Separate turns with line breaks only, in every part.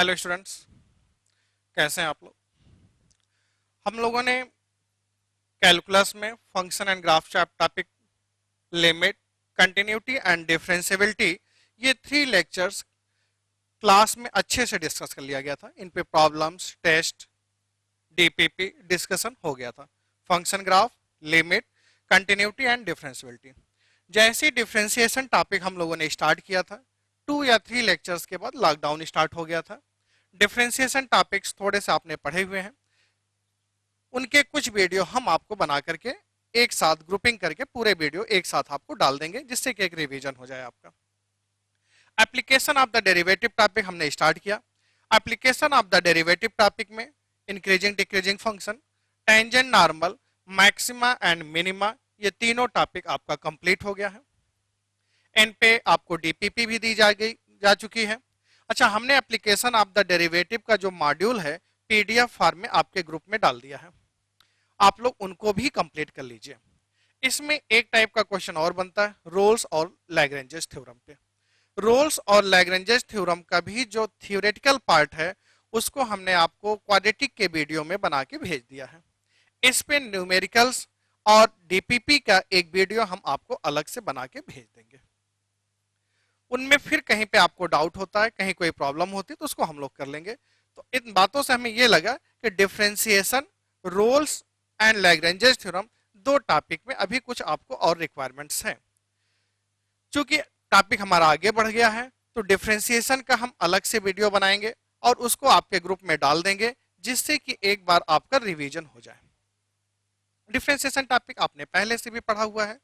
Hello students, कैसे हैं आप लोग। हम लोगों ने कैलकुलस में function and graph topic, limit, continuity and differentiability, ये 3 लेक्चर्स क्लास में अच्छे से डिस्कस कर लिया गया था। इन पे प्रॉब्लम्स, टेस्ट, डीपीपी डिस्कशन हो गया था। Function graph, limit, continuity and differentiability. जैसे डिफरेंशिएशन टॉपिक हम लोगों ने स्टार्ट किया था, 2 या 3 लेक्चर्स के बाद लॉकडाउन स्टार्ट हो गया था। डिफरेंशिएशन टॉपिक्स थोड़े से आपने पढ़े हुए हैं, उनके कुछ वीडियो हम आपको बना करके एक साथ ग्रुपिंग करके पूरे वीडियो एक साथ आपको डाल देंगे, जिससे कि एक रिवीजन हो जाए आपका। Application of the derivative topic हमने स्टार्ट किया। Application of the derivative topic में increasing decreasing function, tangent, normal, maxima and minima, ये तीनों टॉपिक आपका कंप्लीट हो गया है। एन पे आपको डीपीपी भी दी जा चुकी है। अच्छा, हमने एप्लीकेशन ऑफ द डेरिवेटिव का जो मॉड्यूल है पीडीएफ फॉर्म में आपके ग्रुप में डाल दिया है, आप लोग उनको भी कंप्लीट कर लीजिए। इसमें एक टाइप का क्वेश्चन और बनता है रोल्स और लैग्रेंजेस थ्योरम पे। रोल्स और लैग्रेंजेस थ्योरम का भी जो थियोरेटिकल पार्ट है उसको हमने आपको क्वाड्रेटिक के वीडियो में बना के भेज दिया है। इस पे न्यूमेरिकल्स और डीपीपी का एक वीडियो हम आपको अलग से बना के भेज देंगे। उनमें फिर कहीं पे आपको डाउट होता है, कहीं कोई प्रॉब्लम होती है तो उसको हम लोग कर लेंगे। तो इन बातों से हमें ये लगा कि differentiation, Rolle's and Lagrange's theorem, 2 topic में अभी कुछ आपको और रिक्वायरमेंट्स हैं। चूंकि टॉपिक हमारा आगे बढ़ गया है तो डिफरेंशिएशन का हम अलग से वीडियो बनाएंगे और उसको आपके ग्रुप में डाल देंगे, जिससे कि एक बार आपका रिवीजन हो जाए। डिफरेंशिएशन टॉपिक आपने पहले से भी पढ़ा हुआ है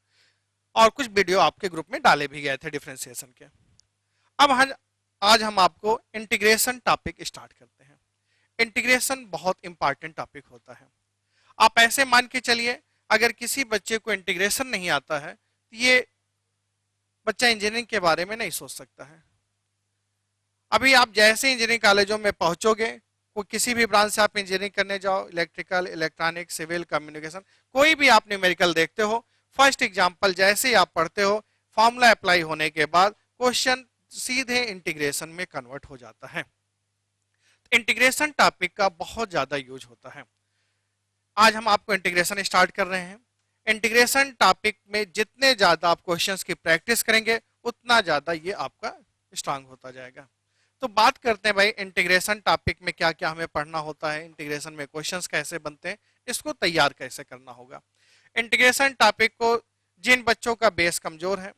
और कुछ वीडियो आपके ग्रुप में डाले भी गए थे डिफरेंशिएशन के। अब आज हम आपको इंटीग्रेशन टॉपिक स्टार्ट करते हैं। इंटीग्रेशन बहुत इंपॉर्टेंट टॉपिक होता है। आप ऐसे मान के चलिए, अगर किसी बच्चे को इंटीग्रेशन नहीं आता है तो ये बच्चा इंजीनियरिंग के बारे में नहीं सोच सकता है। अभी आप जैसे इंजीनियरिंग कॉलेजों में पहुंचोगे, कोई किसी भी ब्रांच से आप इंजीनियरिंग करने जाओ, इलेक्ट्रिकल, इलेक्ट्रॉनिक, सिविल, कम्युनिकेशन, कोई भी आप न्यूमेरिकल देखते हो, फर्स्ट एग्जाम्पल जैसे ही आप पढ़ते हो, फॉर्मूला अप्लाई होने के बाद क्वेश्चन सीधे इंटीग्रेशन में कन्वर्ट हो जाता है। इंटीग्रेशन टॉपिक का बहुत ज्यादा यूज होता है। आज हम आपको इंटीग्रेशन स्टार्ट कर रहे हैं। इंटीग्रेशन टॉपिक में जितने ज्यादा आप क्वेश्चंस की प्रैक्टिस करेंगे उतना ज्यादा ये आपका स्ट्रांग होता जाएगा। तो बात करते हैं भाई इंटीग्रेशन टॉपिक में क्या क्या हमें पढ़ना होता है, इंटीग्रेशन में क्वेश्चंस कैसे बनते हैं, इसको तैयार कैसे करना होगा। इंटीग्रेशन टॉपिक को जिन बच्चों का बेस कमजोर है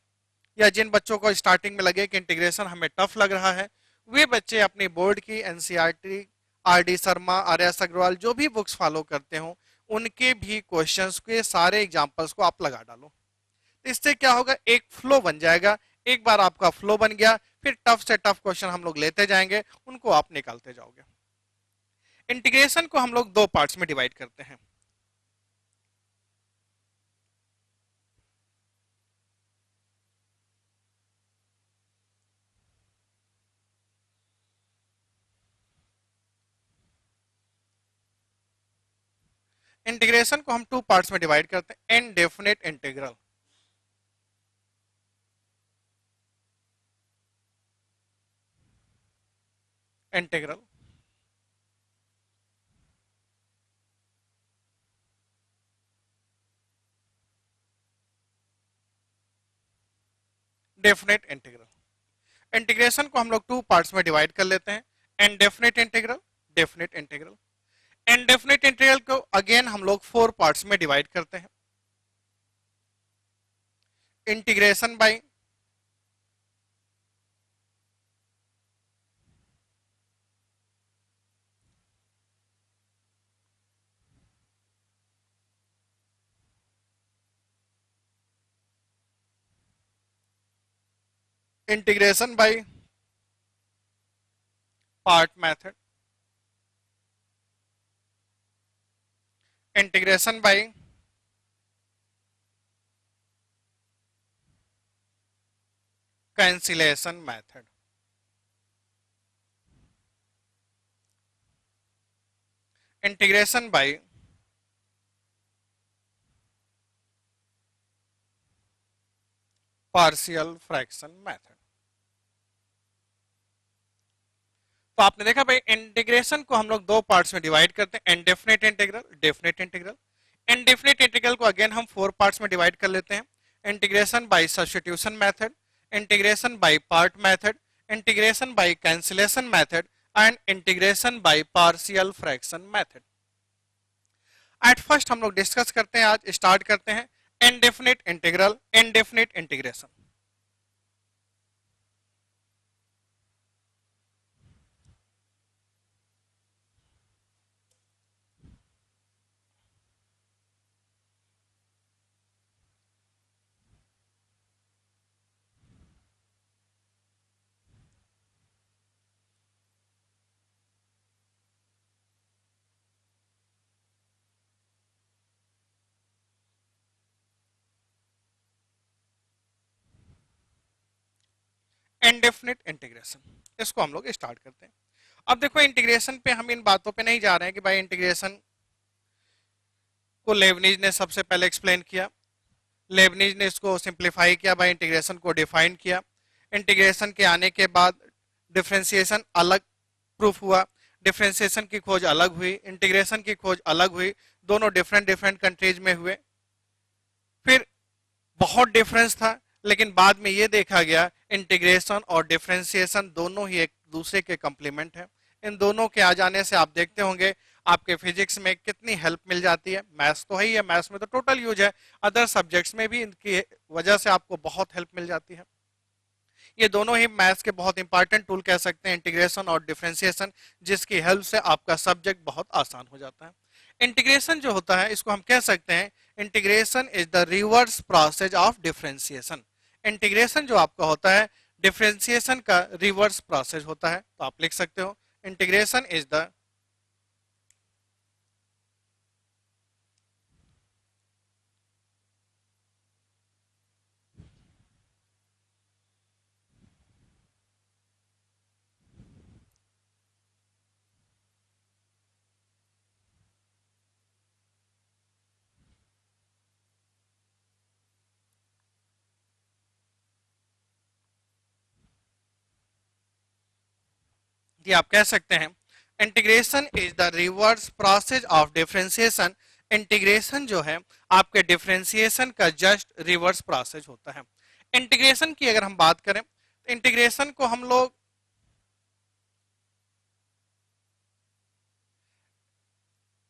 या जिन बच्चों को स्टार्टिंग में लगे कि इंटीग्रेशन हमें टफ लग रहा है, वे बच्चे अपनी बोर्ड की NCERT, R D Sharma, R S Agrawal जो भी बुक्स फॉलो करते हो उनके भी क्वेश्चंस के सारे एग्जांपल्स को आप लगा डालो। तो इससे क्या होगा, एक फ्लो बन जाएगा। एक बार आपका फ्लो बन गया, फिर टफ से टफ क्वेश्चन हम लोग लेते जाएंगे, उनको आप निकालते जाओगे। इंटीग्रेशन को हम लोग 2 पार्ट्स में डिवाइड करते हैं। इंटीग्रेशन को हम 2 पार्ट्स में डिवाइड करते हैं, indefinite integral, integral, definite integral. Integration को हम लोग 2 पार्ट्स में डिवाइड कर लेते हैं, indefinite integral, definite integral. Indefinite integral को अगेन हम लोग 4 पार्ट्स में डिवाइड करते हैं। Integration by integration by part method, integration by cancellation method, integration by partial fraction method. तो आपने देखा भाई इंटीग्रेशन को हम लोग दो पार्ट्स में डिवाइड करते हैं, indefinite integral, definite integral. Indefinite integral को अगेन हम फोर पार्ट्स में डिवाइड कर लेते हैं, integration by substitution method, integration by part method, integration by cancellation method and integration by partial fraction method. At first हम लोग डिस्कस करते हैं, आज स्टार्ट करते हैं indefinite integral, indefinite integration. Indefinite integration, इसको हम लोग स्टार्ट करते हैं। अब देखो इंटीग्रेशन पे हम इन बातों पे नहीं जा रहे हैं कि भाई इंटीग्रेशन को लेबनीज ने सबसे पहले एक्सप्लेन किया, लेबनीज ने इसको सिंप्लीफाई किया, बाय इंटीग्रेशन को डिफाइन किया, इंटीग्रेशन के आने के बाद डिफरेंशिएशन अलग प्रूफ हुआ, डिफरेंशिएशन की खोज अलग हुई, इंटीग्रेशन की खोज अलग हुई, दोनों डिफरेंट डिफरेंट कंट्रीज में हुए। फिर बहुत डिफरेंस था, लेकिन बाद में ये देखा गया इंटीग्रेशन और डिफरेंशिएशन दोनों ही एक दूसरे के कंप्लीमेंट है। इन दोनों के आ जाने से आप देखते होंगे आपके फिजिक्स में कितनी हेल्प मिल जाती है। मैथ्स तो है ही है, मैथ्स में तो टोटल यूज है, अदर सब्जेक्ट्स में भी इनकी वजह से आपको बहुत हेल्प मिल जाती है। ये दोनों ही मैथ्स के बहुत इंपॉर्टेंट टूल कह सकते हैं, इंटीग्रेशन और डिफरेंशिएशन, जिसकी हेल्प से आपका सब्जेक्ट बहुत आसान हो जाता है। इंटीग्रेशन जो होता है इसको हम कह सकते हैं integration is the reverse process of differentiation. Integration जो आपका होता है डिफरेंशिएशन का रिवर्स प्रोसेस होता है, तो आप लिख सकते हो इंटीग्रेशन इज द ये आप कह सकते हैं integration is the reverse process of differentiation. Integration जो है आपके डिफरेंशिएशन का जस्ट रिवर्स प्रोसेस होता है। इंटीग्रेशन की अगर हम बात करें तो इंटीग्रेशन को हम लोग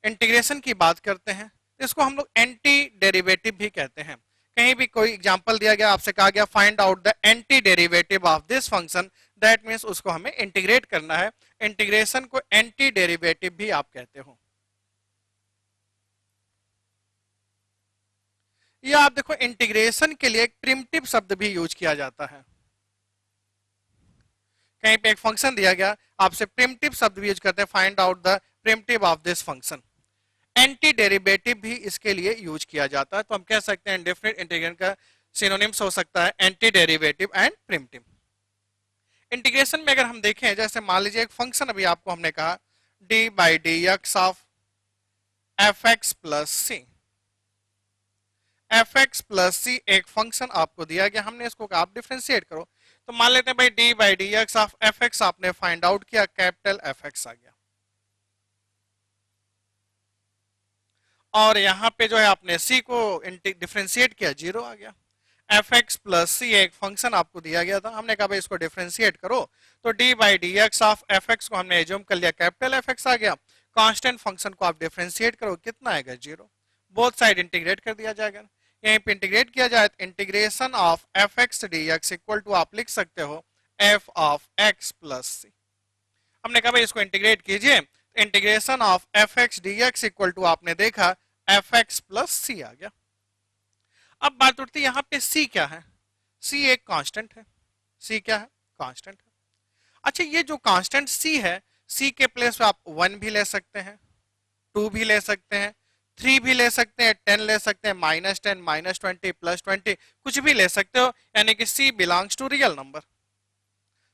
इंटीग्रेशन की बात करते हैं, इसको हम लोग एंटी डेरिवेटिव भी कहते हैं। कहीं भी कोई एग्जांपल दिया गया, आपसे कहा गया find out the anti derivative of this function, that means उसको हमें इंटीग्रेट करना है। इंटीग्रेशन को एंटी डेरिवेटिव भी आप कहते हो। या आप देखो इंटीग्रेशन के लिए एक प्रिमिटिव शब्द भी यूज किया जाता है। कहीं पे एक फंक्शन दिया गया, आपसे प्रिमिटिव शब्द भी यूज करते हैं, find out the primitive of this function. Anti derivative भी इसके लिए यूज किया जाता है, तो हम कह सकते हैं इंडेफिनिट इंटीग्रल का सिनोनिम्स हो सकता है anti derivative and primitive. Integration में अगर हम देखें, जैसे मान लीजिए एक फंक्शन अभी आपको हमने कहा D by D X of F X plus C, F X plus C एक फंक्शन आपको दिया गया, हमने इसको कहा आप डिफरेंशिएट करो। तो मान लेते हैं भाई D by D X of F x आपने फाइंड आउट किया, कैपिटल एफ एक्स आ गया, और यहाँ पे जो है आपने सी को डिफरेंशिएट किया, जीरो आ गया। एफ एक्स प्लस सी एक फंक्शन आपको दिया गया था, हमने कहा भाई इसको डिफरेंशिएट करो, तो D by D X of F x को हमने एज्यूम कर लिया, कैपिटल एफ एक्स आ गया। कांस्टेंट फंक्शन को आप डिफरेंशिएट करो, कितना आएगा, जीरो। बोथ साइड इंटीग्रेट कर दिया जाएगा, यहीं पे इंटीग्रेट किया जाए तो integration of F X D X equal to आप लिख सकते हो F of X plus C. हमने कहा भाई इसको इंटीग्रेट कीजिए, integration of F X D X equal to आपने देखा एफ एक्स प्लस सी आ गया। अब बात उठती है यहाँ पे सी क्या है, सी एक कांस्टेंट है, सी क्या है, कांस्टेंट है। अच्छा ये जो कांस्टेंट सी है, सी के प्लेस पे आप 1 भी ले सकते हैं, 2 भी ले सकते हैं, 3 भी ले सकते हैं, 10 ले सकते हैं, -10, -20, +20, कुछ भी ले सकते हो, यानी कि C belongs to real number,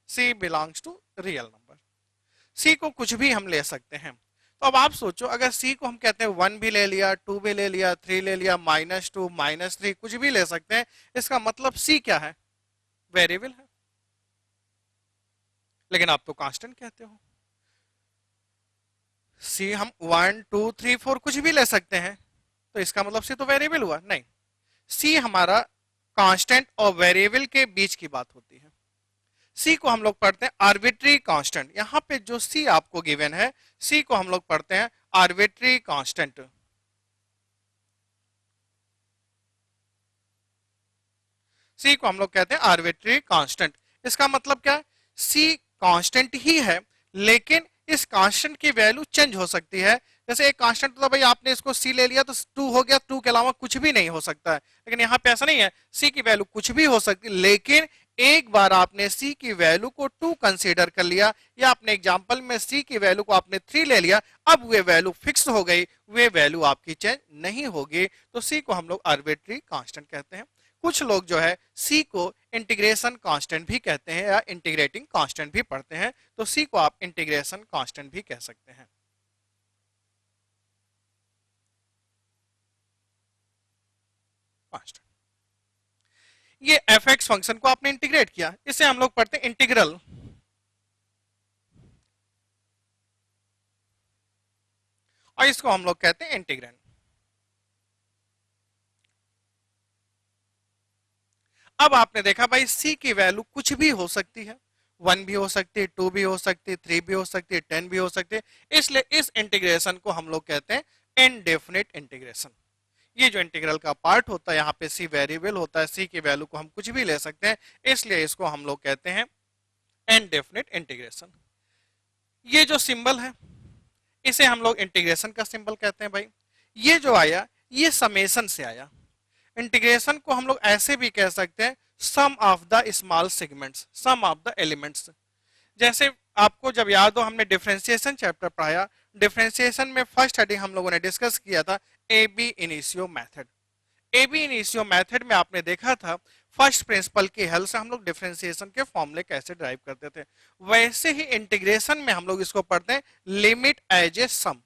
C belongs to real number. C को कुछ भी हम ले सकते हैं। तो अब आप सोचो अगर सी को हम कहते हैं 1 भी ले लिया, 2 भी ले लिया, 3 ले लिया, -2, -3 कुछ भी ले सकते हैं, इसका मतलब सी क्या है, वेरिएबल है, लेकिन आप तो कांस्टेंट कहते हो। सी हम 1 2 3 4 कुछ भी ले सकते हैं, तो इसका मतलब सी तो वेरिएबल हुआ नहीं। सी हमारा कांस्टेंट और वेरिएबल के बीच की बात होती है। सी को हम लोग पढ़ते हैं आर्बिट्री कांस्टेंट। यहां पे जो सी आपको गिवन है, सी को हम लोग पढ़ते हैं आर्बिट्री कांस्टेंट। सी को हम लोग कहते हैं आर्बिट्री कांस्टेंट। इसका मतलब क्या है, सी कांस्टेंट ही है, लेकिन इस कांस्टेंट की वैल्यू चेंज हो सकती है। जैसे एक कांस्टेंट तो भाई आपने इसको सी ले लिया तो 2 हो गया, 2 के अलावा कुछ भी नहीं हो सकता है। लेकिन यहाँ पे ऐसा नहीं है, सी की वैल्यू कुछ भी हो सकती है, लेकिन एक बार आपने सी की वैल्यू को 2 कंसीडर कर लिया, या अपने एग्जांपल में सी की वैल्यू को आपने 3 ले लिया, अब वे वैल्यू फिक्स हो गई, वे वैल्यू आपकी चेंज नहीं होगी, तो सी को हम लोग आर्बिट्री कांस्टेंट कहते हैं। कुछ लोग जो है सी को इंटीग्रेशन कांस्टेंट भी कहते हैं या इंटीग्रेटिंग कांस्टेंट भी पढ़ते हैं, तो सी को आप इंटीग्रेशन कांस्टेंट भी कह सकते हैं। कांस्टेंट, ये एफ एक्स फंक्शन को आपने इंटीग्रेट किया, इसे हम लोग पढ़ते हैं इंटीग्रल। और इसको हम लोग कहते हैं इंटीग्रेंड। अब आपने देखा भाई सी की वैल्यू कुछ भी हो सकती है, 1 भी हो सकती है, 2 भी हो सकती है, 3 भी हो सकती है, 10 भी हो सकती है। इसलिए इस इंटीग्रेशन को हम लोग कहते हैं इनडेफिनिट इंटीग्रेशन। ये जो इंटीग्रल का पार्ट होता है, यहाँ पे सी वेरिएबल होता है, सी की वैल्यू को हम कुछ भी ले सकते हैं, इसलिए इसको हम लोग कहते हैं इनडेफिनिट इंटीग्रेशन। ये जो सिंबल है, इसे हम लोग इंटीग्रेशन का सिंबल कहते हैं भाई। ये जो आया, ये समेशन से आया। इंटीग्रेशन को हम लोग ऐसे भी कह सकते हैं sum of the small segments, sum of the elements. जैसे आपको जब याद हो, हमने डिफरेंशिएशन चैप्टर पढ़ाया, डिफरेंशिएशन में फर्स्ट हेडिंग हम लोगों ने डिस्कस किया था A B initio method. A B initio method में आपने देखा था फर्स्ट प्रिंसिपल की हेल्प से हम लोग डिफरेंशिएशन के फॉर्मूले कैसे ड्राइव करते थे। वैसे ही इंटीग्रेशन में हम लोग इसको पढ़ते हैं limit as a sum.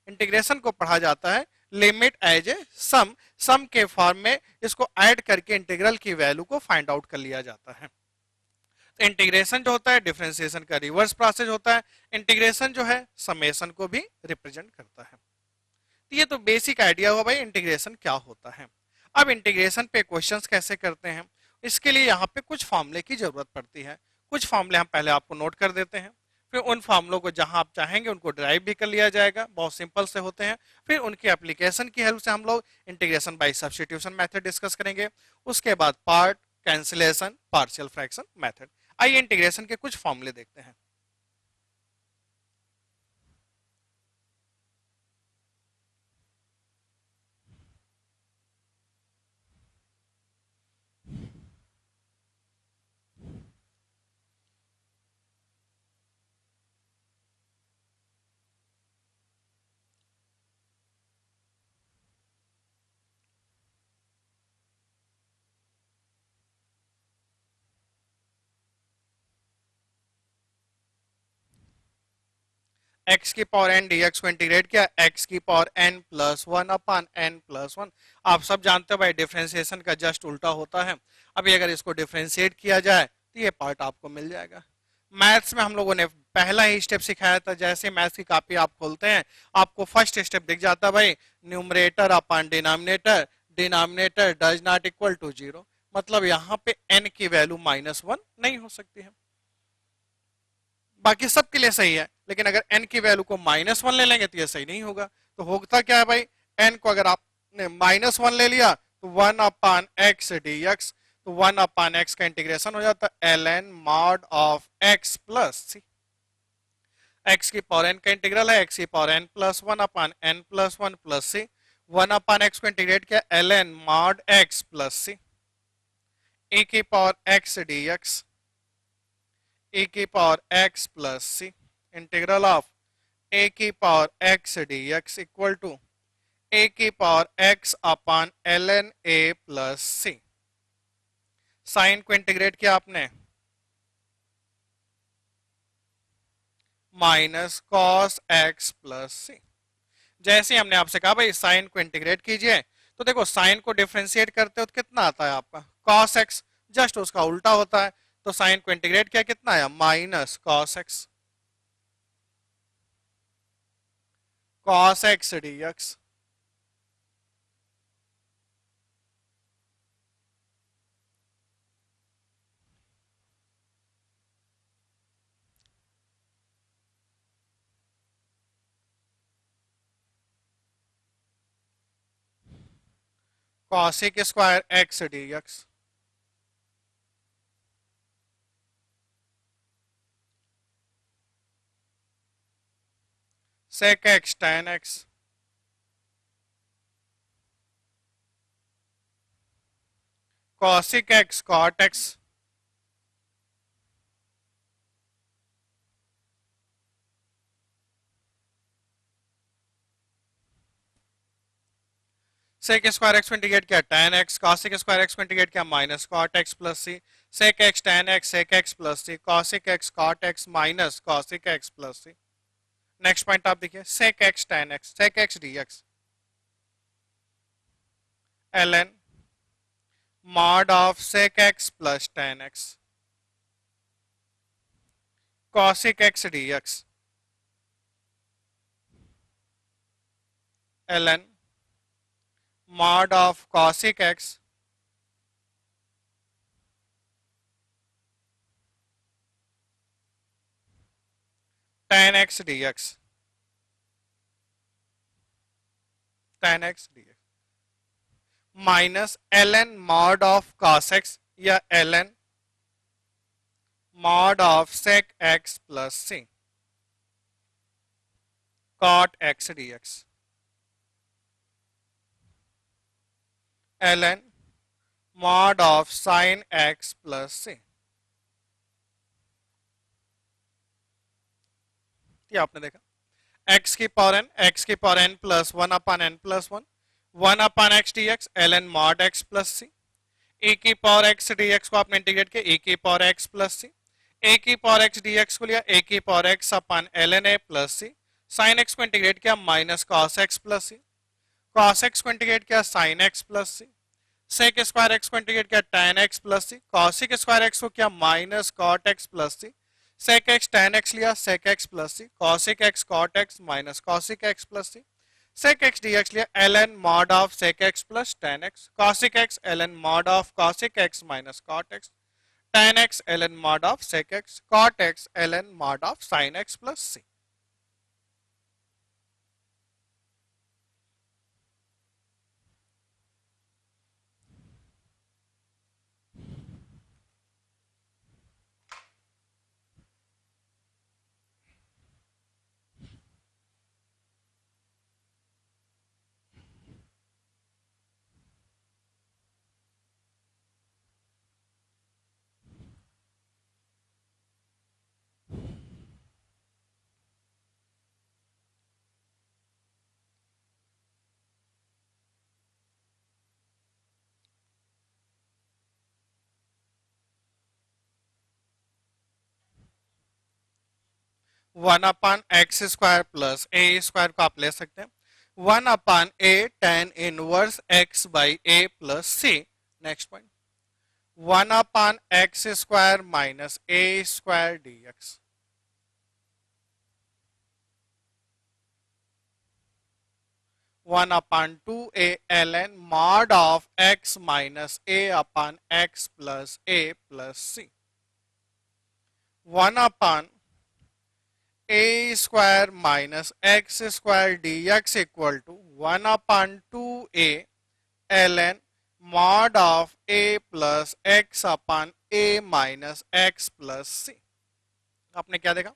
Integration को पढ़ा जाता है लिमिट एज ए सम, सम के फॉर्म में इसको ऐड करके इंटीग्रल की वैल्यू को फाइंड आउट कर लिया जाता है। तो इंटीग्रेशन जो होता है डिफरेंशिएशन का रिवर्स प्रोसेस होता है। इंटीग्रेशन जो है समेशन को भी रिप्रेजेंट करता है। तो ये तो बेसिक आइडिया हुआ भाई इंटीग्रेशन क्या होता है। अब इंटीग्रेशन पे क्वेश्चंस कैसे करते हैं, इसके लिए यहाँ पे कुछ फॉर्मूले की जरूरत पड़ती है। कुछ फॉर्मूले हम पहले आपको नोट कर देते हैं, फिर उन फॉर्मूलों को जहां आप चाहेंगे उनको ड्राइव भी कर लिया जाएगा, बहुत सिंपल से होते हैं। फिर उनके एप्लीकेशन की हेल्प से हम लोग integration by substitution method discuss करेंगे। उसके बाद part, cancellation, partial fraction method. आइए इंटीग्रेशन के कुछ फॉर्मूले देखते हैं। एक्स की पावर एन डीएक्स को इंटीग्रेट किया, एक्स की power N plus one upon N plus one. आप सब जानते हो भाई डिफरेंशिएशन का जस्ट उल्टा होता है। अभी अगर इसको डिफरेंशिएट किया जाए तो ये पार्ट आपको मिल जाएगा। मैथ्स में हम लोगों ने पहला ही स्टेप सिखाया था। जैसे मैथ्स की कॉपी आप खोलते हैं, आपको फर्स्ट स्टेप दिख जाता है भाई, numerator upon denominator, denominator does not equal to zero. मतलब यहाँ पे एन की वैल्यू -1 नहीं हो सकती है। बाकी सब के लिए सही है, लेकिन अगर n की वैल्यू को -1 ले लेंगे तो ये सही नहीं होगा। तो होता क्या है भाई, n को अगर आपने -1 ले लिया तो 1 अपान एक्स डी एक्स, तो 1 अपान एक्स का इंटीग्रेशन हो जाता है ln mod of x plus C. X की पावर n का इंटीग्रल है x की power n plus one upon n plus one plus C. 1 upon X को इंटीग्रेट किया ln mod x plus C e की power x D X, e की power x plus C, integral of a की power x dx equal to a की power x upon ln a plus C. Sign को integrate किया आपने minus cos x plus सी। जैसे हमने आपसे कहा भाई साइन को इंटीग्रेट कीजिए, तो देखो साइन को डिफरेंशिएट करते हो तो कितना आता है आपका कॉस x, जस्ट उसका उल्टा होता है। तो साइन को इंटीग्रेट किया कितना आया, minus cos x. cos x dx, cosec square x dx, sec x tan x, cosec x cot x, sec square X को इंटीग्रेट किया tan x, cosec square X को इंटीग्रेट किया minus cot x plus C, sec x tan x sec x plus C, cosec x cot x minus cosec x plus C. Next point आप देखिए sec x tan x sec x dx ln mod of sec x plus tan x cosec x dx ln mod of cosec x tan x dx tan x dx minus ln mod of cos x या ln mod of sec x plus c cot x dx ln mod of sin x plus c। ये आपने देखा x की power n, x की power n plus one upon n plus one upon X D X L N mod X plus C, A की power X D X को आपने integrate किया A की power X plus C, A की power X D X को लिया A की power X upon L N A plus C, sine X को इंटीग्रेट किया minus cos X plus C, cos X को इंटीग्रेट किया sine X plus C, sec square X को integrate किया tan X plus C, cosec square X को किया minus cot X plus C, sec X tan X लिया सेक X plus C, cosec X cot X minus cosec X plus C, sec X D X लिया L N mod of sec X plus tan X, cosec X L N mod of cosec X minus cot X, tan X L N mod of sec X, cot X L N mod of sine X plus C. One upon X square plus A square को आप ले सकते हैं one upon A tan inverse X by A plus C. Next point one upon X square minus A square D X, one upon two A L N mod of X minus A upon X plus A plus C, one upon A square minus X square D X equal to one upon two A L N mod of A plus X upon A minus X plus C. आपने क्या देखा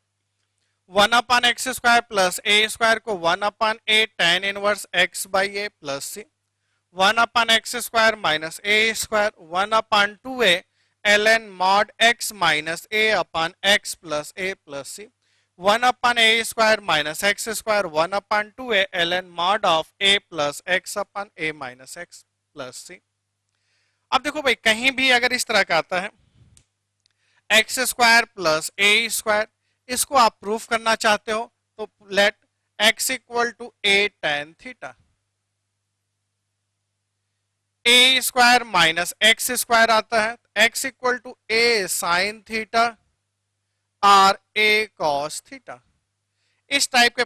one upon X square plus A square को one upon A tan inverse X by A plus C, one upon X square minus A square one upon two A L N mod X minus A upon X plus A plus C, one upon A square minus X square one upon two A L N mod of A plus X upon A minus X plus सी। अब देखो भाई कहीं भी अगर इस तरह का आता है X square plus A square, इसको आप प्रूफ करना चाहते हो तो let X equal to A tan theta, A square minus X square आता है X equal to A sine theta or A cos theta. इस टाइप के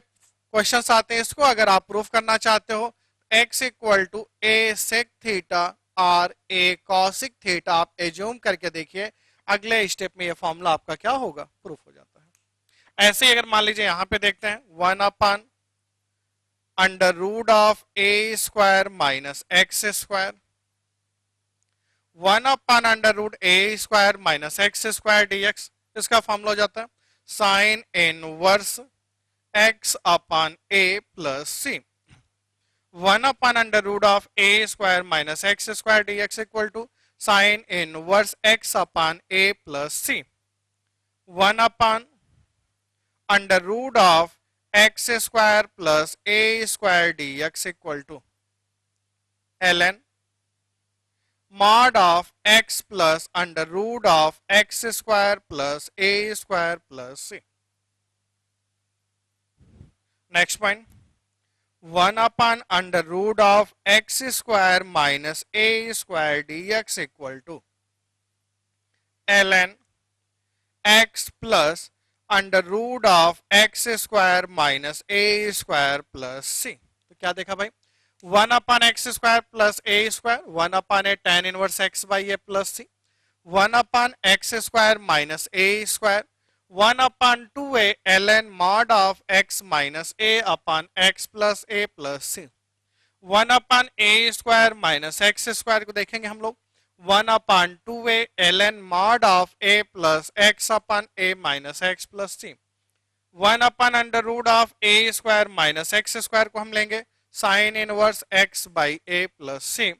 क्वेश्चन आते हैं इसको अगर आप प्रूफ करना चाहते हो, x equal to A sec theta और ए कॉसिक थीटा आप एज्यूम करके देखिए, अगले स्टेप में ये फॉर्मूला आपका क्या होगा, प्रूफ हो जाता है। ऐसे ही अगर मान लीजिए यहां पे देखते हैं 1 under root of A square minus X square, 1 under root A square minus X square dx, इसका फॉर्मूला हो जाता है sine inverse x upon a plus C, 1 under root of A square minus X square dx equal to sine inverse x upon a plus C, 1 under root of X square plus A square dx equal to ln mod of x plus under root of X square plus A square plus C. Next point 1 under root of X square minus A square dx equal to ln x plus under root of X square minus A square plus C. तो क्या देखा भाई, 1/x square plus A square, 1/a tan inverse x by A plus C, 1/x square minus A square, 1/2a ln mod of x minus a upon x plus a plus C, 1/a square minus X square को देखेंगे हम लोग 1/2a ln mod of a plus x upon a minus x plus C, 1 under root of a square minus X square को हम लेंगे sine inverse x by a plus C,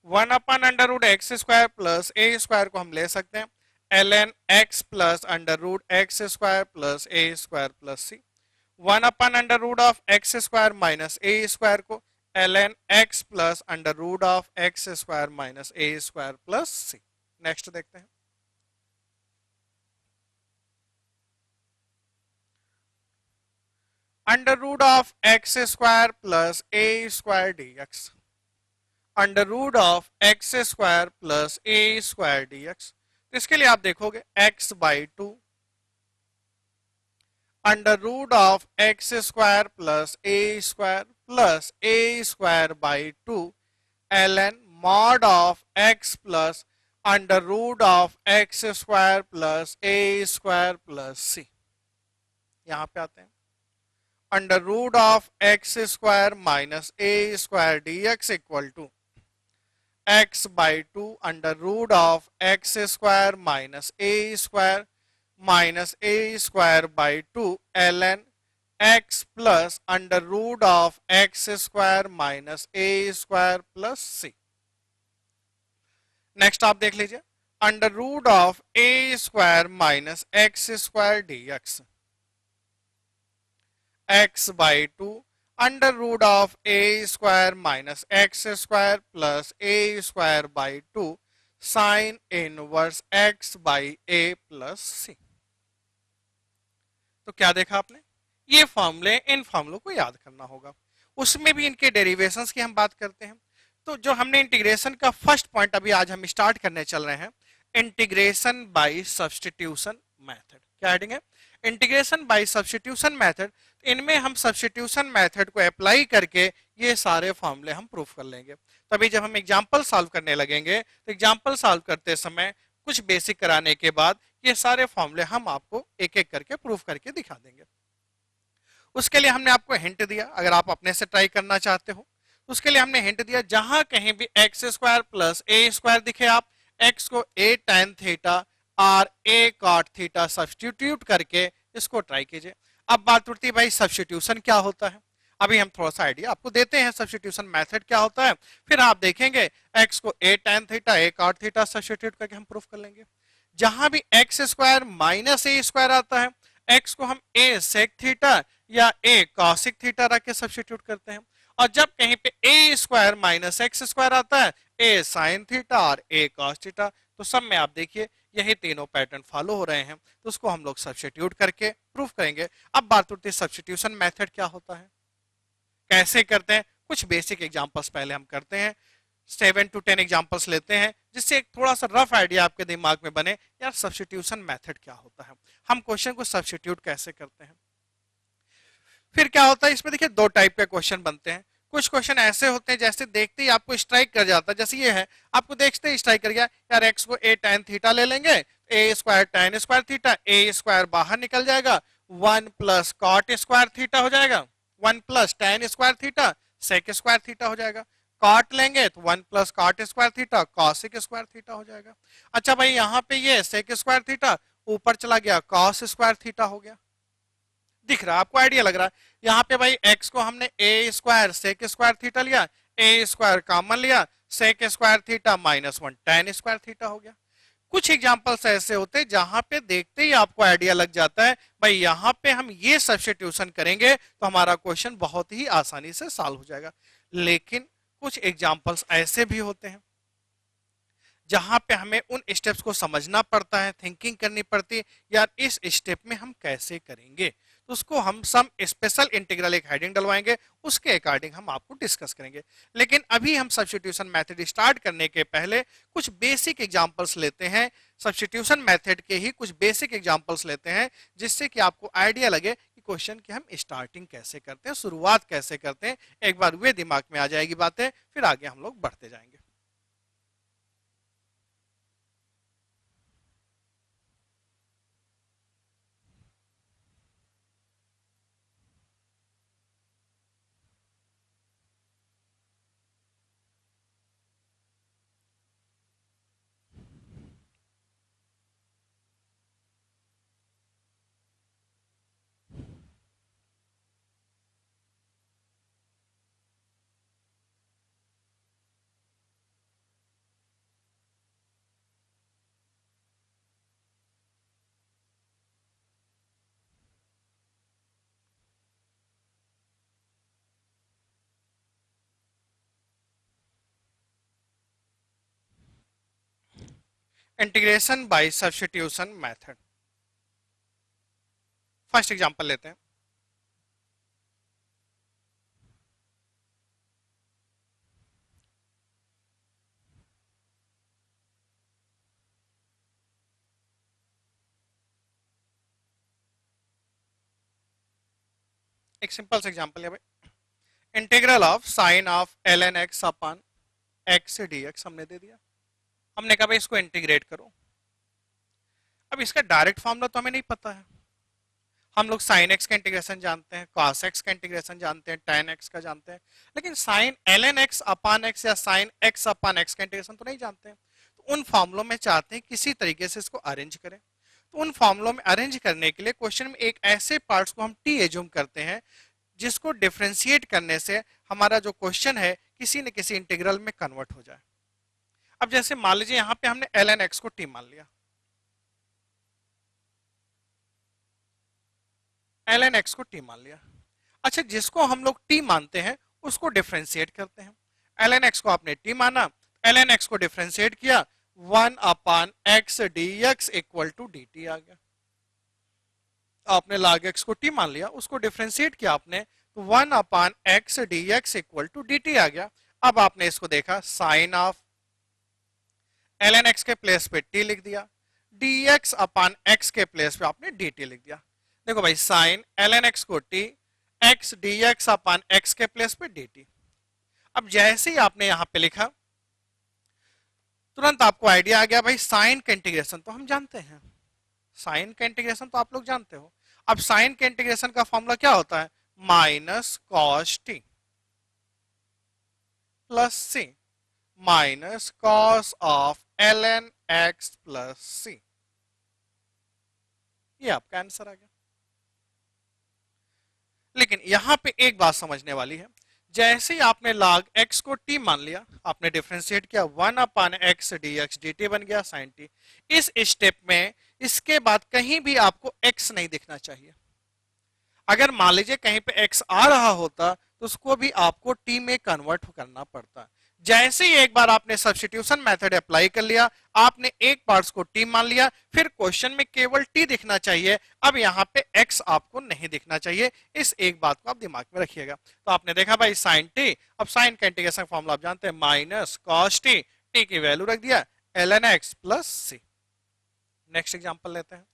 1 under root X square plus a square को हम ले सकते हैं ln x plus under root X square plus a square plus C, 1 under root of X square minus a square को ln x plus under root of X square minus a square plus C. Next देखते हैं, under root of X square plus a square dx, under root of X square plus a square dx। इसके लिए आप देखोगे x by 2 under root of X square plus a square by 2 ln mod of x plus under root of X square plus a square plus C. यहां पे आते हैं under root of X square minus a square dx equal to x by 2 under root of X square minus a square by 2 ln x plus under root of X square minus a square plus C. Next आप देख लीजिए under root of a square minus X square dx, x by 2 under root of a square minus X square plus a square by 2 sine inverse x by a plus C. तो क्या देखा आपने, ये फॉर्मूले, इन फॉर्मूलों को याद करना होगा, उसमें भी इनके डेरिवेशंस की हम बात करते हैं। तो जो हमने इंटीग्रेशन का फर्स्ट पॉइंट अभी आज हम स्टार्ट करने चल रहे हैं, इंटीग्रेशन बाय सब्स्टिट्यूशन मेथड। क्या हेडिंग है, इंटीग्रेशन बाय सब्स्टिट्यूशन मेथड। इनमें हम सब्स्टिट्यूशन मेथड को अप्लाई करके ये सारे फॉर्मूले हम प्रूफ कर लेंगे। तभी जब हम एग्जांपल सॉल्व करने लगेंगे तो एग्जांपल सॉल्व करते समय कुछ बेसिक कराने के बाद ये सारे फॉर्मूले हम आपको एक एक करके प्रूफ करके दिखा देंगे। उसके लिए हमने आपको हिंट दिया, अगर आप अपने से ट्राई करना चाहते हो उसके लिए हमने हिंट दिया, जहां कहीं भी x square plus A square दिखे आप एक्स को a tan थीटा और a cot थीटा सब्स्टिट्यूट करके इसको ट्राई कीजिए। अब बात उठती है भाई सब्स्टिट्यूशन क्या होता है, अभी हम थोड़ा सा आइडिया आपको देते हैं सब्स्टिट्यूशन मेथड क्या होता है, फिर आप देखेंगे x को a tan theta a cot theta substitute करके हम प्रूफ कर लेंगे। जहां भी x square minus A square आता है x को हम a sec थीटा या a cosic थीटा रख के सब्स्टिट्यूट करते हैं, और जब कहीं पे a square minus X square आता है a sin थीटा और a cos थीटा। तो सब में आप देखिए यही तीनों पैटर्न फॉलो हो रहे हैं, तो उसको हम लोग सब्स्टिट्यूट करके प्रूफ करेंगे। अब बात उठती है सब्स्टिट्यूशन मेथड क्या होता है, कैसे करते हैं, कुछ बेसिक एग्जांपल्स पहले हम करते हैं, 7 to 10 एग्जांपल्स लेते हैं जिससे एक थोड़ा सा रफ आइडिया आपके दिमाग में बने यार सब्स्टिट्यूशन मेथड क्या होता है, हम क्वेश्चन को सब्स्टिट्यूट कैसे करते हैं। फिर क्या होता है इसमें, देखिए दो टाइप के क्वेश्चन बनते हैं। कुछ क्वेश्चन ऐसे होते हैं जैसे देखते ही आपको स्ट्राइक कर जाता है, जैसे ये है, आपको देखते ही स्ट्राइक कर गया, यार एक्स को ए tan थीटा ले लेंगे, ए square tan square theta, A square बाहर निकल जाएगा, 1 + cot स्क्वायर थीटा हो जाएगा, 1 + tan square theta sec square theta हो जाएगा, कॉट लेंगे तो 1 + cot square theta cosec square theta हो जाएगा। अच्छा भाई यहाँ पे ये सेक स्क्वायर थीटा ऊपर चला गया, कॉस स्क्वायर थीटा हो गया। दिख रहा है आपको, आइडिया लग रहा है। यहाँ पे भाई x को हमने A square sec square theta लिया, ए स्क्वायर कॉमन लिया, sec square theta -1 tan square theta हो गया। कुछ एग्जांपल्स ऐसे होते हैं जहां पे देखते ही आपको आइडिया लग जाता है भाई यहाँ पे हम ये सब्स्टिट्यूशन करेंगे तो हमारा क्वेश्चन बहुत ही आसानी से सॉल्व हो जाएगा। लेकिन कुछ एग्जांपल्स ऐसे भी होते हैं जहां पे हमें उन स्टेप्स को समझना पड़ता है, थिंकिंग करनी पड़ती है, यार इस स्टेप में हम कैसे करेंगे, तो उसको हम सम स्पेशल इंटीग्रल एक हेडिंग डलवाएंगे, उसके अकॉर्डिंग हम आपको डिस्कस करेंगे। लेकिन अभी हम सब्स्टिट्यूशन मेथड स्टार्ट करने के पहले कुछ बेसिक एग्जांपल्स लेते हैं, सब्स्टिट्यूशन मेथड के ही कुछ बेसिक एग्जांपल्स लेते हैं, जिससे कि आपको आइडिया लगे कि क्वेश्चन की हम स्टार्टिंग कैसे करते हैं, शुरुआत कैसे करते हैं। एक बार वे दिमाग में आ जाएगी बातें, फिर आगे हम लोग बढ़ते जाएंगे। Integration by substitution method. First example लेते हैं। एक सिंपल सा एग्जांपल है भाई, integral of sign of ln x upon x dx हमने दे दिया। हमने कहा भाई इसको इंटीग्रेट करो। अब इसका डायरेक्ट फॉर्मूला तो हमें नहीं पता है। हम लोग साइन एक्स का इंटीग्रेशन जानते हैं, कॉस एक्स का इंटीग्रेशन जानते हैं, tan एक्स का जानते हैं, लेकिन sine ln x upon x या साइन x अपॉन x का इंटीग्रेशन तो नहीं जानते हैं। तो उन फॉर्मूलों में चाहते हैं किसी तरीके से इसको अरेंज करें। तो उन फॉर्मूलों में अरेंज करने के लिए क्वेश्चन में एक ऐसे पार्ट्स को हम टी एज्यूम करते हैं जिसको डिफ्रेंशिएट करने से हमारा जो क्वेश्चन है किसी न किसी इंटीग्रल में कन्वर्ट हो जाए। अब जैसे मान लीजिए यहां पे हमने ln x को टी मान लिया, ln x को टी मान लिया। अच्छा, जिसको हम लोग टी मानते हैं उसको डिफ्रेंशिएट करते हैं। ln x को आपने टी माना, ln x को डिफ्रेंशिएट किया, 1/x dx equal to dt आ गया। आपने log x को t मान लिया, उसको डिफ्रेंशिएट किया आपने, तो 1/x dx equal to dt आ गया। अब आपने इसको देखा, साइन ऑफ ln x के प्लेस पे t लिख दिया, dx अपॉन x के प्लेस पे आपने dt लिख दिया। देखो भाई, साइन ln x को t, x dx upon x के प्लेस पे dt। अब जैसे ही आपने यहां पे लिखा, तुरंत आपको आइडिया आ गया भाई साइन का इंटीग्रेशन तो हम जानते हैं, साइन का इंटीग्रेशन तो आप लोग जानते हो। अब साइन के इंटीग्रेशन का फॉर्मूला क्या होता है, minus cos T plus C minus cos of ln x plus C. ये आपका आंसर आ गया। लेकिन यहां पे एक बात समझने वाली है, जैसे ही आपने log x को t मान लिया, आपने डिफरेंशिएट किया, 1/x dx dt बन गया sin t। इस स्टेप में इसके बाद कहीं भी आपको x नहीं दिखना चाहिए। अगर मान लीजिए कहीं पे x आ रहा होता तो उसको भी आपको t में कन्वर्ट करना पड़ता। जैसे ही एक बार आपने सब्स्टिट्यूशन मेथड अप्लाई कर लिया, आपने एक पार्ट्स को t मान लिया, फिर क्वेश्चन में केवल t दिखना चाहिए। अब यहाँ पे x आपको नहीं दिखना चाहिए, इस एक बात को आप दिमाग में रखिएगा। तो आपने देखा भाई साइन t, अब साइन का इंटीग्रेशन फॉर्मूला आप जानते हैं, माइनस कॉस t, t की वैल्यू रख दिया ln x plus C. Next example लेते हैं।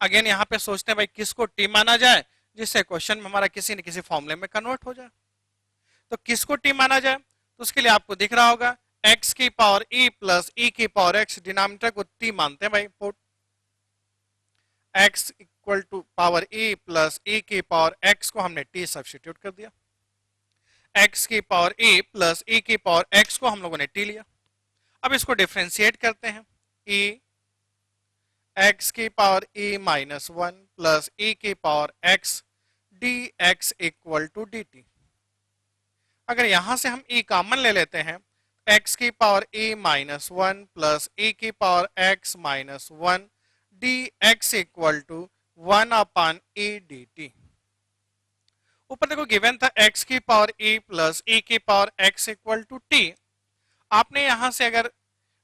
अगेन यहाँ पे सोचते हैं भाई किसको टी माना जाए जिससे क्वेश्चन में हमारा किसी न किसी फॉर्मूले में कन्वर्ट हो जाए। तो किसको टी माना जाए, तो उसके लिए आपको दिख रहा होगा x की पावर e प्लस e की पावर x, डिनोमिनेटर को t मानते हैं भाई, put x equal to power e plus e की पावर x को हमने t सब्स्टिट्यूट कर दिया, x की पावर e प्लस e की पावर x को हम लोगों ने t लिया। अब इसको डिफ्रेंशिएट करते हैं, e x की power e minus one plus e की power x dx equal to dt। अगर यहां से हम e कॉमन ले लेते हैं, x की power e minus one plus e की power x minus one dx equal to one upon e dt। ऊपर देखो गिवन था x की पावर e प्लस e की power x equal to t। आपने यहां से अगर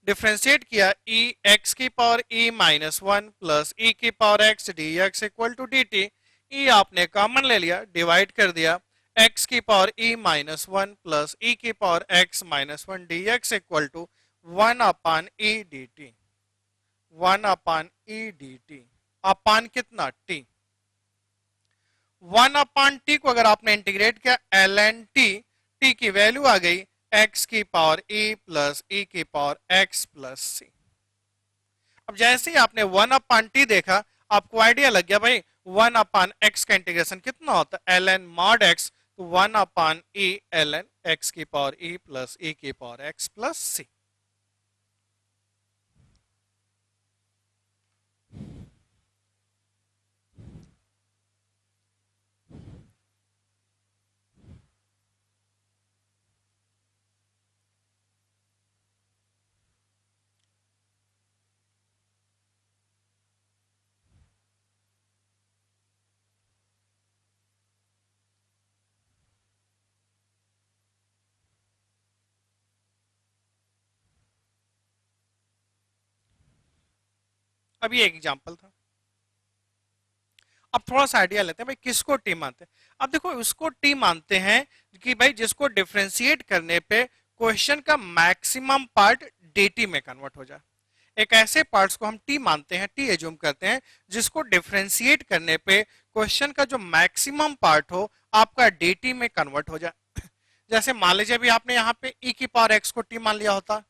डिफ्रेंशिएट किया e x की power e minus one plus e की power x dx equal to dt, e आपने कॉमन ले लिया, डिवाइड कर दिया, x की power e minus one plus e की power x minus one dx equal to one upon e dt, one upon e dt upon कितना t, one upon t को अगर आपने इंटीग्रेट किया ln t की वैल्यू आ गई x की पावर e प्लस e की पावर x प्लस सी। अब जैसे ही आपने वन अपॉन टी देखा आपको आइडिया लग गया भाई वन अपॉन x का इंटीग्रेशन कितना होता है ln मॉड x, तो one upon e ln x की पावर e प्लस e की पावर x प्लस सी। अब ये एग्जांपल था। अब थोड़ा सा आइडिया लेते हैं भाई किसको टी मानते हैं। अब देखो उसको टी मानते हैं कि भाई जिसको डिफरेंशिएट करने पे क्वेश्चन का मैक्सिमम पार्ट dt में कन्वर्ट हो जाए। एक ऐसे पार्ट्स को हम टी मानते हैं, टी एज्यूम करते हैं जिसको डिफरेंशिएट करने पे क्वेश्चन का जो मैक्सिमम पार्ट हो आपका dt में कन्वर्ट हो जाए। जैसे मान लीजिए अभी आपने यहाँ पे e की पावर x को t मान लिया होता,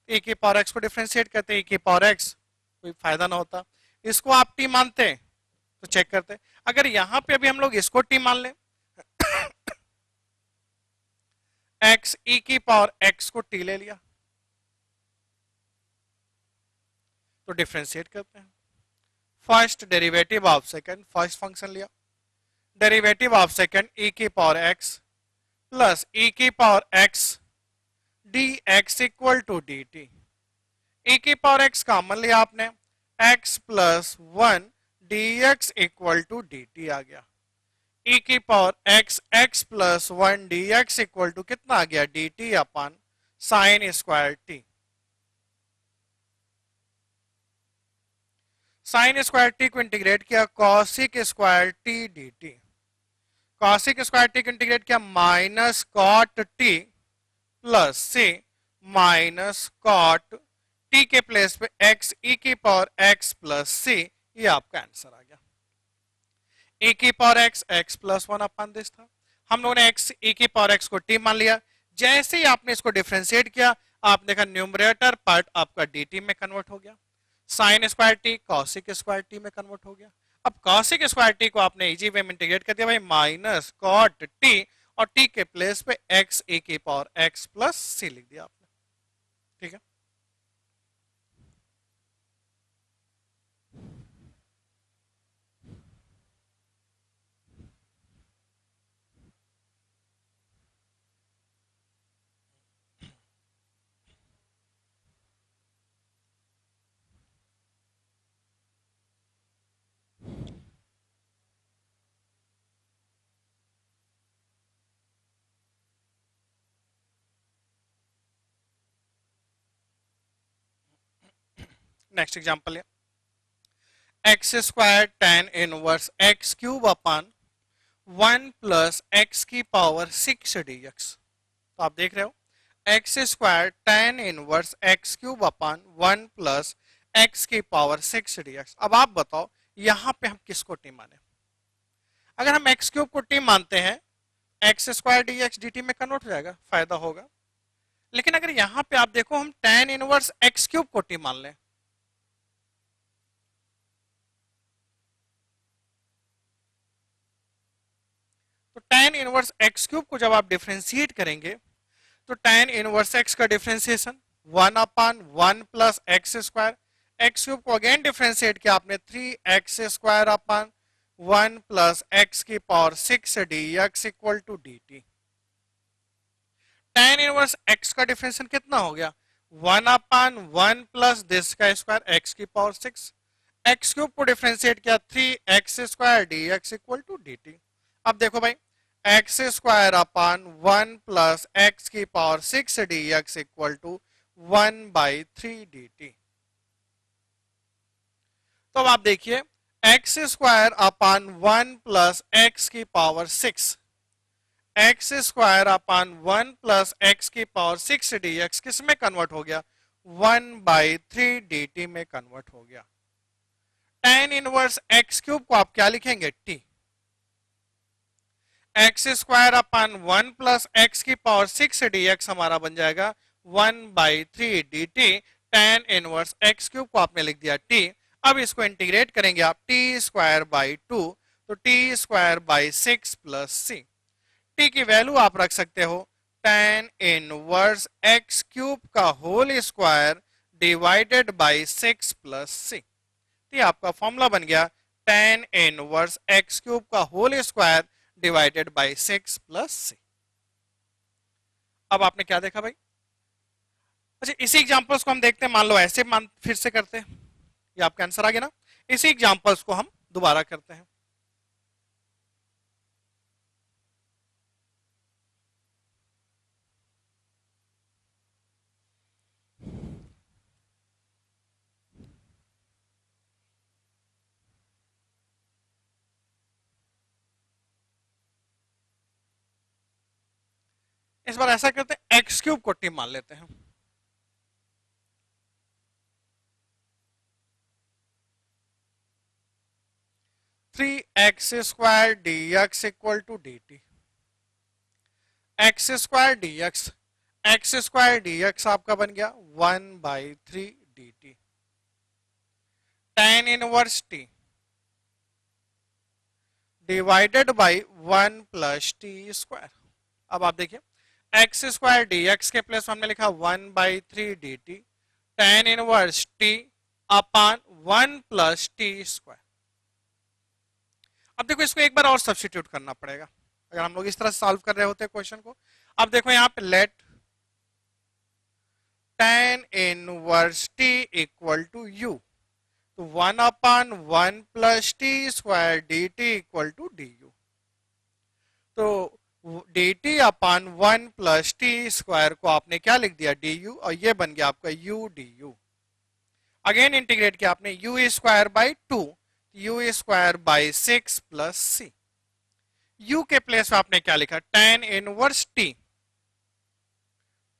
e की पावर x को डिफरेंशिएट करते e की पावर x, कोई फायदा ना होता। इसको आप टी मानते हैं तो चेक करते हैं, अगर यहां पे अभी हम लोग इसको टी मान लें x e की पावर x को t ले लिया तो डिफरेंशिएट करते हैं, first derivative of second, first function लिया, डेरिवेटिव ऑफ सेकंड e की पावर x प्लस e की power x dx equal to dt, e की पावर x कॉमन लिया आपने, x plus one dx equal to dt आ गया, e की power x x plus one dx equal to कितना आ गया dt upon sine square t, sine square t को इंटीग्रेट किया cosec square t dt, cosec square t को integrate किया माइनस कॉट t प्लस से माइनस कॉट t के place पे x e की पावर x प्लस c, ये आपका आंसर आ गया। e की power x x plus one upon this था, हम लोगों ने x e की पावर x को t मान लिया, जैसे ही आपने इसको डिफरेंशिएट किया आप देखा न्यूमरेटर पार्ट आपका dt में कन्वर्ट हो गया, sine square T cosec square T में कन्वर्ट हो गया। अब कॉसिक स्क्वायर टी को आपने इजी वे में इंटीग्रेट कर दिया भाई माइनस कॉट टी और टी के प्लेस पे x e की पावर x प्लस c लिख दिया आपने, ठीक है। नेक्स्ट एग्जांपल है X square ten inverse X cube upon one plus X की पावर सिक्स dx। तो आप देख रहे हो x square ten inverse X cube upon one plus X की पावर सिक्स dx। अब आप बताओ यहां पे हम किसको टी माने? अगर हम एक्स क्यूब को टी मानते हैं, x square D x D T में कन्वर्ट हो जाएगा, फायदा होगा। लेकिन अगर यहां पे आप देखो हम tan इनवर्स एक्स क्यूब को टी मान लें, तो tan इनवर्स एक्स क्यूब को जब आप डिफ्रेंशिएट करेंगे तो tan इनवर्स एक्स का differentiation 1/1 plus X square, X cube को अगेन डिफ्रेंशिएट किया आपने 3x square upon 1 plus X की power 6 D X equal to D T. tan inverse x का डिफरेंशियल कितना हो गया? 1/1 प्लस दिस का स्क्वायर x की पावर 6, एक्स क्यूब को डिफरेंशिएट किया 3x square D X equal to D T. अब देखो भाई, X square upon 1 plus X की power 6 D X equal to 1/3 D T. तो अब आप देखिए, X square upon 1 plus X की power 6, X square upon 1 plus X की पावर 6 डी एक्स किस में कन्वर्ट हो गया? 1/3 डी टी में कन्वर्ट हो गया। tan इनवर्स एक्स क्यूब को आप क्या लिखेंगे? T. X square upon 1 plus X की पावर 6 डी एक्स हमारा बन जाएगा 1/3 D T. tan inverse X cube को आपने लिख दिया टी। अब इसको इंटीग्रेट करेंगे आप टी स्क्वायर बाई 2, तो T square by 6 plus C. T की वैल्यू आप रख सकते हो tan इनवर्स एक्स क्यूब का whole square divided by 6 plus C. ये आपका फॉर्मूला बन गया tan इनवर्स एक्स क्यूब का whole square divided by 6 plus सी। अब आपने क्या देखा भाई? अच्छा, इसी एग्जांपल्स को हम देखते हैं। मान लो ऐसे मान फिर से करते हैं, ये आपका आंसर आ गया ना। इसी एग्जांपल्स को हम दोबारा करते हैं। इस बार ऐसा करते हैं, एक्स क्यूब को टी मान लेते हैं। Three X square D X equal to D T. X square D X, X square D X आपका बन गया 1/3 D T. tan inverse T divided by 1 plus T square. अब आप देखिए, एक्स स्क्वायर डी एक्स के place हमने लिखा 1/3 D T, tan inverse T upon 1 plus T square. अब देखो, इसको एक बार और सब्स्टिट्यूट करना पड़ेगा अगर हम लोग इस तरह सॉल्व कर रहे होते हैं क्वेश्चन को। अब देखो यहाँ पे let tan inverse t equal to u, तो 1/1 plus T square d t equal to d u. तो d t upon 1 plus T square को आपने क्या लिख दिया? डी यू, और ये बन गया आपका u d u. Again integrate किया आपने u square by 2, u square by 6 plus c. U के प्लेस में आपने क्या लिखा? tan inverse t,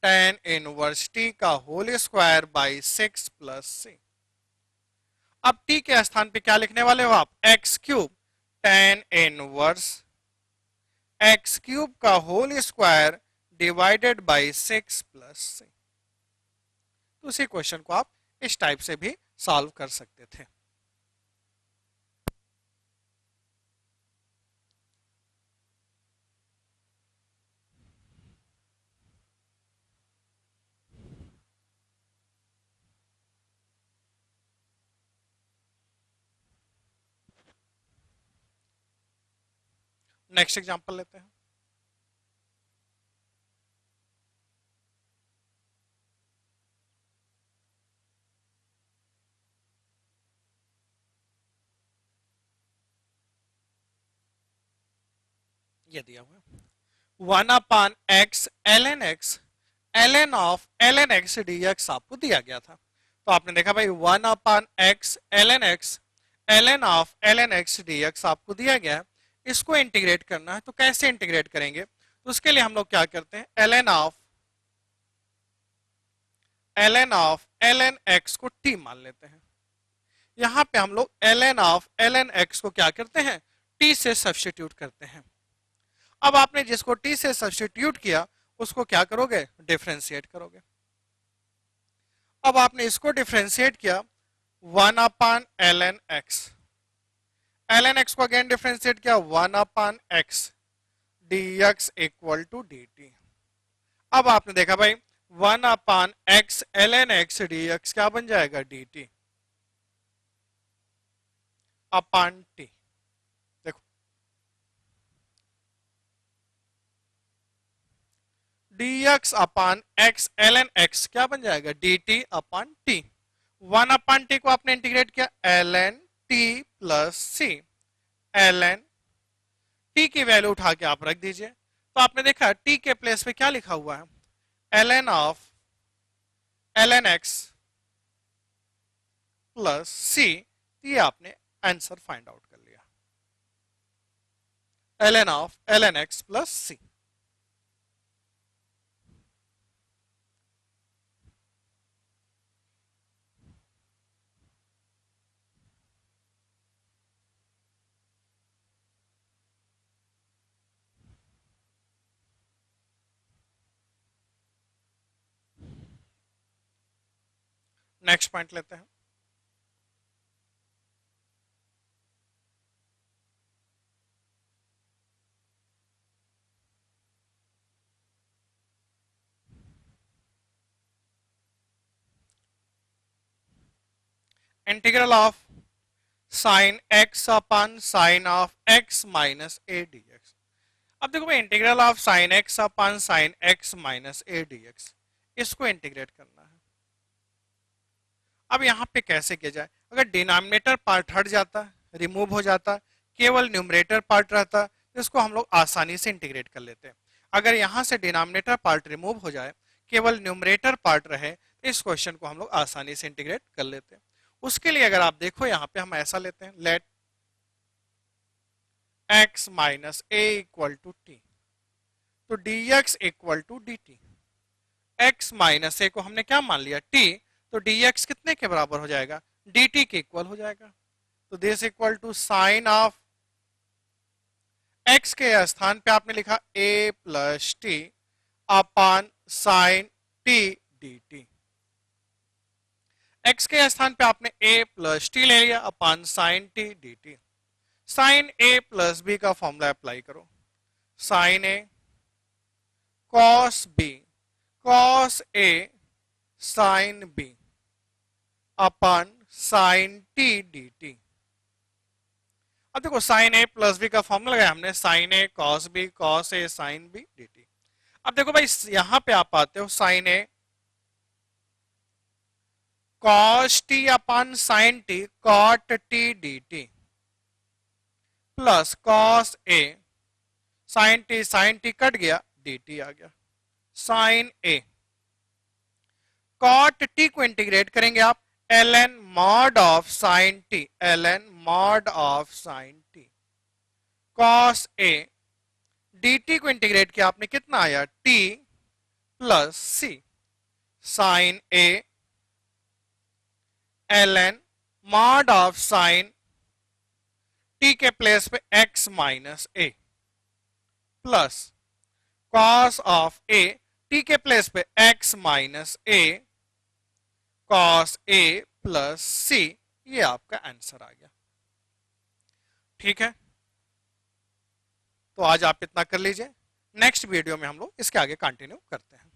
tan inverse t का होल स्क्वायर बाई 6 प्लस सी। अब t के स्थान पे क्या लिखने वाले हो आप? X cube tan inverse X cube का whole square divided by 6 plus C. तो उसी क्वेश्चन को आप इस टाइप से भी सॉल्व कर सकते थे। नेक्स्ट एग्जांपल लेते हैं। ये दिया हुआ है 1/x ln x ln of ln x dx आपको दिया गया था। तो आपने देखा भाई 1/x ln x ln of ln x dx आपको दिया गया है, इसको इंटीग्रेट करना है। तो कैसे इंटीग्रेट करेंगे? तो उसके लिए हम लोग क्या करते हैं, ln ऑफ ln x को t मान लेते हैं। यहां पे हम लोग ln ऑफ ln x को क्या करते हैं, t से सब्स्टिट्यूट करते हैं। अब आपने जिसको t से सब्स्टिट्यूट किया उसको क्या करोगे, डिफरेंशिएट करोगे। अब आपने इसको डिफरेंशिएट किया 1 upon ln x, ln x को अगेन डिफरेंशिएट किया 1 upon x dx equal to dt। अब आपने देखा भाई 1 upon x ln x dx क्या बन जाएगा, dt अपान t। देखो dx अपान x ln x क्या बन जाएगा, dt अपान t। 1 अपान t को आपने इंटीग्रेट किया ln t plus c, ln t की वैल्यू उठा के आप रख दीजिए। तो आपने देखा t के प्लेस पे क्या लिखा हुआ है, ln of ln x plus c, ये आपने आंसर फाइंड आउट कर लिया, ln of ln x plus c। Next point लेते हैं। Integral of sine x upon sine of x minus a dx। अब देखो भाई integral of sine x upon sine x minus a dx, इसको integrate करना है। अब यहां पे कैसे किया जाए, अगर डिनोमिनेटर पार्ट हट जाता, रिमूव हो जाता, केवल न्यूमरेटर पार्ट रहता, इसको हम लोग आसानी से इंटीग्रेट कर लेते हैं। अगर यहां से डिनोमिनेटर पार्ट रिमूव हो जाए, केवल न्यूमरेटर पार्ट रहे, तो इस क्वेश्चन को हम लोग आसानी से इंटीग्रेट कर लेते हैं। उसके लिए अगर आप देखो यहां पे हम ऐसा लेते हैं, let x minus a equal to t, तो dx equal to dt। x minus a को हमने क्या मान लिया, t, तो dx कितने के बराबर हो जाएगा, dt के इक्वल हो जाएगा। तो this equal to sine of x के स्थान पे आपने लिखा a plus t upon sine t dt। x के स्थान पे आपने a प्लस टी ले लिया upon sine t dt। Sine a plus b का फॉर्मूला अप्लाई करो, sine a cos b cos a sine b upon sine t dt। अब देखो साइन a प्लस बी का फॉर्मूला लगाया हमने, sine a cos b cos a sine b dt। अब देखो भाई यहां पे आप आते हो sine a cos t upon sine t cot t dt plus cos a sine t कट गया, dt आ गया, साइन ए। कॉट टी को इंटीग्रेट करेंगे आप, ln mod of sine t, ln mod of sine t cos a, dt को integrate किया आपने, कितना आया, t plus C, sine a ln mod of sine t के प्लेस पे x minus a plus cos of a, t के place पे x minus a cos a plus c, ये आपका आंसर आ गया। ठीक है, तो आज आप इतना कर लीजिए, नेक्स्ट वीडियो में हम लोग इसके आगे कंटिन्यू करते हैं।